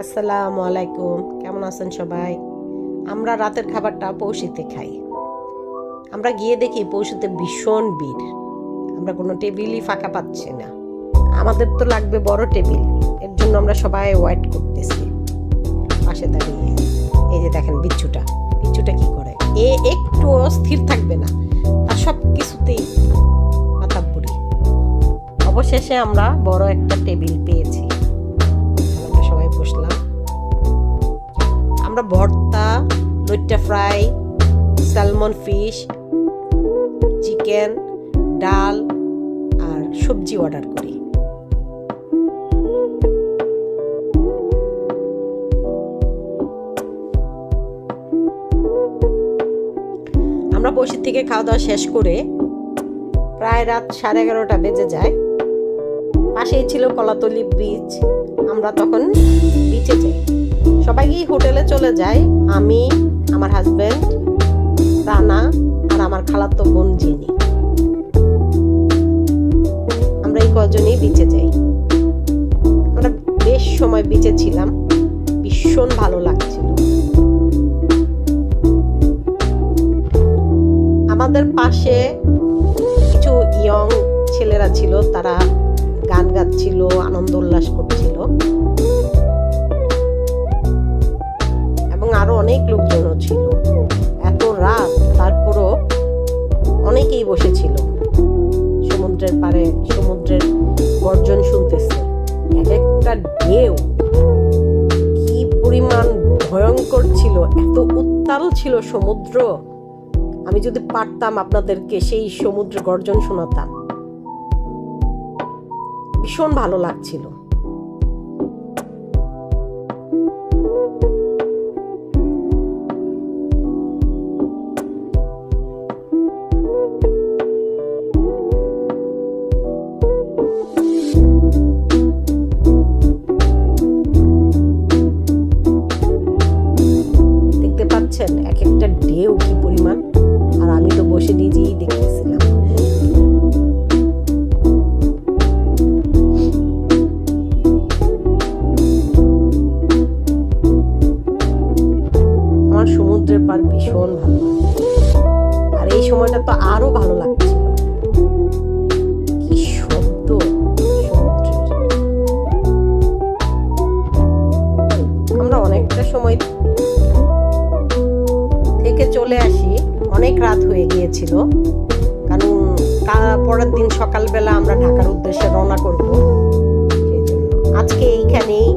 আসসালামু আলাইকুম, কেমন আছেন সবাই? আমরা রাতের খাবারটা পৌষিতে খাই। আমরা গিয়ে দেখি পৌষিতে ভীষণ ভিড়, আমরা কোনো টেবিলই ফাঁকা পাচ্ছি না। আমাদের তো লাগবে বড় টেবিল, এর জন্য আমরা সবাই ওয়েট করতেছি পাশে দাঁড়িয়ে। এই যে দেখেন বিচ্ছুটা কি করে, একটু স্থির থাকবে না, আর সব কিছুতেই মাথা পুরি। অবশেষে আমরা বড় একটা টেবিল পেয়েছি, আমরা সবাই বসলাম। আমরা ভর্তা, লইট্টা ফ্রাই, স্যালমন ফিশ, চিকেন, ডাল আর সবজি অর্ডার করি। আমরা বসে থেকে খাওয়া দাওয়া শেষ করে প্রায় রাত 11:30 বেজে যায়। পাশেই ছিল কলাতলি বিচ। আমরা তখন বিচে যাই, সবাই হোটেলে চলে যায়। আমি, আমার হাজবেন্ড রানা আর আমার খালাতো বোন জিনি, আমরা এই কজনই বিচে যাই। আমরা বেশ সময় বিচে ছিলাম, ভীষণ ভালো লাগছিল। আমাদের পাশে কিছু ইয়ং ছেলেরা ছিল, তারা গান গাচ্ছিল, আনন্দ উল্লাস করছিল, এবং আরো অনেক লোকজনও ছিল। এত রাত, তারপরও অনেকেই বসেছিল সমুদ্রের পাড়ে, সমুদ্রের গর্জন শুনতেছে। এক একটা ঢেউ কি পরিমাণ ভয়ঙ্কর ছিল, এত উত্তাল ছিল সমুদ্র। আমি যদি পারতাম আপনাদেরকে সেই সমুদ্র গর্জন শোনাতাম। ভীষণ ভালো লাগছিল। দেখতে পাচ্ছেন এক একটা ঢেউ কি পরিমাণ, আর আমি তো বসে নিজেই দেখতেছিলাম। আমার সমুদ্রের পাড় ভীষণ ভালো, আর এই সময়টা তো আরো ভালো লাগছিল। কি শব্দ সমুদ্রের! আমরা অনেকটা সময় থেকে চলে আসি, অনেক রাত হয়ে গিয়েছিল, কারণ পরের দিন সকালবেলা আমরা ঢাকার উদ্দেশ্যে রওনা করব। সেই জন্য আজকে এইখানেই